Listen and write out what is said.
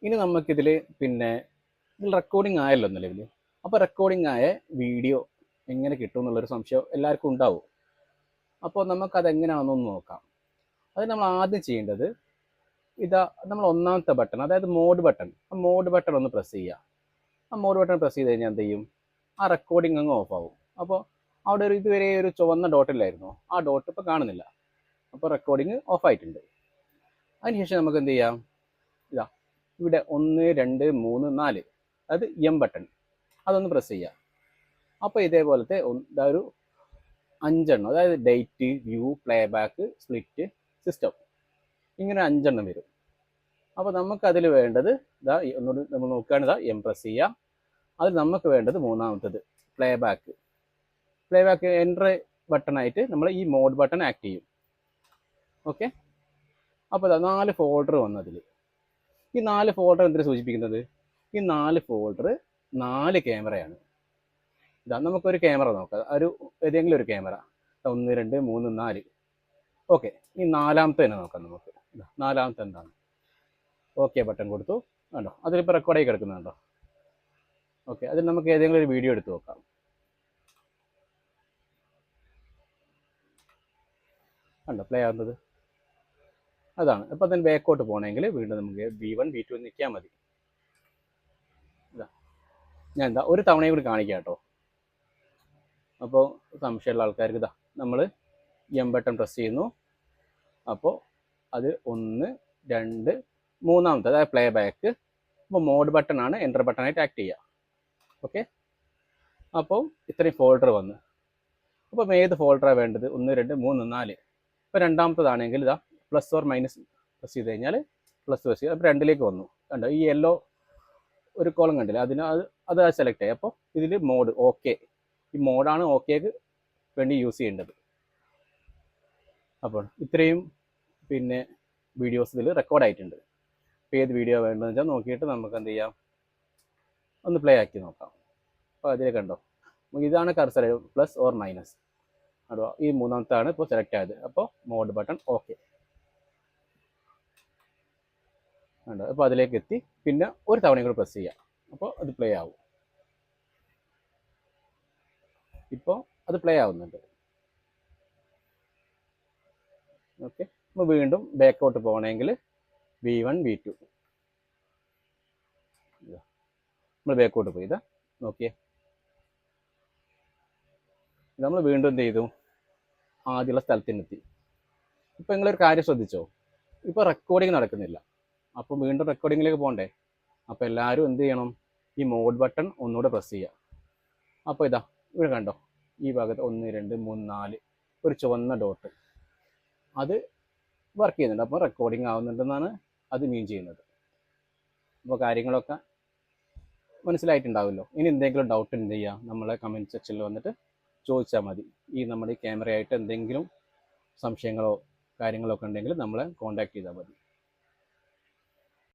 ഇനി നമുക്കിതിൽ പിന്നെ ഇതിൽ റെക്കോർഡിംഗ് ആയല്ലോ നിലവിൽ. അപ്പോൾ റെക്കോർഡിംഗ് ആയ വീഡിയോ എങ്ങനെ കിട്ടും എന്നുള്ളൊരു സംശയം എല്ലാവർക്കും ഉണ്ടാവും. അപ്പോൾ നമുക്കതെങ്ങനെയാണെന്നൊന്ന് നോക്കാം. അത് നമ്മൾ ആദ്യം ചെയ്യേണ്ടത് ഇതാ നമ്മൾ ഒന്നാമത്തെ ബട്ടൺ, അതായത് മോഡ് ബട്ടൺ. ആ മോഡ് ബട്ടൺ ഒന്ന് പ്രസ് ചെയ്യുക. ആ മോഡ് ബട്ടൺ പ്രസ് ചെയ്ത് കഴിഞ്ഞാൽ എന്ത് ചെയ്യും? ആ റെക്കോർഡിംഗ് അങ്ങ് ഓഫ് ആവും. അപ്പോൾ അവിടെ ഇതുവരെ ഒരു ചുവന്ന ഡോട്ടില്ലായിരുന്നു, ആ ഡോട്ട് ഇപ്പോൾ കാണുന്നില്ല. അപ്പോൾ റെക്കോർഡിംഗ് ഓഫ് ആയിട്ടുണ്ട്. അതിനുശേഷം നമുക്ക് എന്ത് ചെയ്യാം? ഇതാ ഇവിടെ 1 2 3 4, അതായത് എം ബട്ടൺ, അതൊന്ന് പ്രസ് ചെയ്യുക. അപ്പോൾ ഇതേപോലത്തെ ഒരു 5 എണ്ണം, അതായത് date, view, play back, split, system, ഇങ്ങനെ 5 എണ്ണം വരും. അപ്പോൾ നമുക്കതിൽ വേണ്ടത് ഇതാ ഒന്നുകൂടി നമ്മൾ നോക്കുകയാണ്. ഇതാ എം പ്രസ് ചെയ്യുക. അതിൽ നമുക്ക് വേണ്ടത് മൂന്നാമത്തത് play back. Play back enter ബട്ടണായിട്ട് നമ്മൾ ഈ മോഡ് ബട്ടൺ ആക്ട് ചെയ്യും. ഓക്കെ. അപ്പോൾ ഇതാ 4 ഫോൾഡർ വന്നതിൽ. ഈ 4 ഫോൾഡർ എന്തിനാണ് സൂചിപ്പിക്കുന്നത്? ഈ 4 ഫോൾഡർ 4 ക്യാമറയാണ്. ഇതാ നമുക്കൊരു ക്യാമറ നോക്കാം, ഏതെങ്കിലും ഒരു ക്യാമറ, 1 2 3 4. ഓക്കെ. ഈ നാലാമത്തെ തന്നെ നോക്കാം നമുക്ക്. നാലാമത്തെ എന്താണ്? ഓക്കെ ബട്ടൺ കൊടുത്തു. കണ്ടോ, അതിലിപ്പോൾ റെക്കോർഡായി കിടക്കുന്നുണ്ടോ? ഓക്കെ. അതിൽ നമുക്ക് ഏതെങ്കിലും ഒരു വീഡിയോ എടുത്ത് നോക്കാം. കണ്ടോ പ്ലേ ആകുന്നത്? അതാണ്. അപ്പോൾ അതിന് ബാക്കോട്ട് പോകണമെങ്കിൽ വീണ്ടും നമുക്ക് V1 V2 നിൽക്കാൻ മതി. ഇതാ ഞാൻ ഒരു തവണയും കൂടി കാണിക്കാം കേട്ടോ. അപ്പോൾ സംശയമുള്ള ആൾക്കാർക്ക് ഇതാ നമ്മൾ എം ബട്ടൺ പ്രസ് ചെയ്യുന്നു. അപ്പോൾ അത് 1 2 മൂന്നാമത്തെ, അതായത് പ്ലേ ബാക്ക്. അപ്പോൾ മോഡ് ബട്ടൺ ആണ് എൻ്റർ ബട്ടണായിട്ട് ആക്ട് ചെയ്യുക. ഓക്കെ. അപ്പോൾ ഇത്രയും ഫോൾഡർ വന്ന്. അപ്പോൾ ഏത് ഫോൾഡറാണ് വേണ്ടത്? 1 2 3 4. ഇപ്പോൾ രണ്ടാമത്തതാണെങ്കിൽ ഇതാ പ്ലസ് ഓർ മൈനസ് പ്രസ് ചെയ്ത് കഴിഞ്ഞാൽ പ്ലസ് പ്രസ് ചെയ്ത് അപ്പോൾ 2ലേക്ക് വന്നു. കണ്ടോ, ഈ യെല്ലോ ഒരു കോളം കണ്ടില്ല, അത് സെലക്ട് ആയി. അപ്പോൾ ഇതിൽ മോഡ് ഓക്കെ, ഈ മോഡാണ് ഓക്കേക്ക് വേണ്ടി യൂസ് ചെയ്യേണ്ടത്. അപ്പോൾ ഇത്രയും പിന്നെ വീഡിയോസ് ഇതിൽ റെക്കോർഡ് ആയിട്ടുണ്ട്. ഇപ്പോൾ ഏത് വീഡിയോ വേണ്ടതെന്ന് വെച്ചാൽ നോക്കിയിട്ട് നമുക്ക് എന്ത് ചെയ്യാം, ഒന്ന് പ്ലേ ആക്കി നോക്കാം. അപ്പോൾ അതിൽ കണ്ടോ, ഇതാണ് കർസർ, പ്ലസ് ഓർ മൈനസ്. അതോ ഈ മൂന്നാമത്താണ് ഇപ്പോൾ സെലക്ട് ആയത്. അപ്പോൾ മോഡ് ബട്ടൺ ഓക്കെ. കണ്ടോ, അപ്പോൾ അതിലേക്ക് എത്തി. പിന്നെ ഒരു തവണയും കൂടെ പ്രസ് ചെയ്യാം. അപ്പോൾ അത് പ്ലേ ആവും. ഇപ്പോൾ അത് പ്ലേ ആവുന്നുണ്ട്. ഓക്കെ. അപ്പോൾ വീണ്ടും ബാക്കോട്ട് പോകണമെങ്കിൽ V1 V2 നമ്മൾ ബാക്കോട്ട് പോയി. ഇതാ നോക്കിയേ, നമ്മൾ വീണ്ടും എന്ത് ചെയ്തു? ആദ്യമുള്ള സ്ഥലത്തിനെത്തി. ഇപ്പോൾ നിങ്ങളൊരു കാര്യം ശ്രദ്ധിച്ചോ, ഇപ്പോൾ റെക്കോർഡിങ് നടക്കുന്നില്ല. അപ്പോൾ വീണ്ടും റെക്കോർഡിങ്ങിലേക്ക് പോകണ്ടേ? അപ്പോൾ എല്ലാവരും എന്ത് ചെയ്യണം? ഈ മോഡ് ബട്ടൺ ഒന്നുകൂടെ പ്രസ് ചെയ്യുക. അപ്പോൾ ഇതാ ഇവിടെ കണ്ടോ, ഈ ഭാഗത്ത് 1 2 3 4 ഒരു ചുവന്ന ഡോട്ട്, അത് വർക്ക് ചെയ്യുന്നുണ്ട്. അപ്പോൾ റെക്കോർഡിങ് ആവുന്നുണ്ടെന്നാണ് അത് മീൻ ചെയ്യുന്നത്. അപ്പോൾ കാര്യങ്ങളൊക്കെ മനസ്സിലായിട്ടുണ്ടാവുമല്ലോ. ഇനി എന്തെങ്കിലും ഡൗട്ട് എന്ത് ചെയ്യുക, നമ്മളെ കമൻറ്റ് സെക്ഷനിൽ വന്നിട്ട് ചോദിച്ചാൽ മതി. ഈ നമ്മുടെ ഈ ക്യാമറയായിട്ട് എന്തെങ്കിലും സംശയങ്ങളോ കാര്യങ്ങളോ ഒക്കെ ഉണ്ടെങ്കിൽ നമ്മളെ കോൺടാക്ട് ചെയ്താൽ മതി.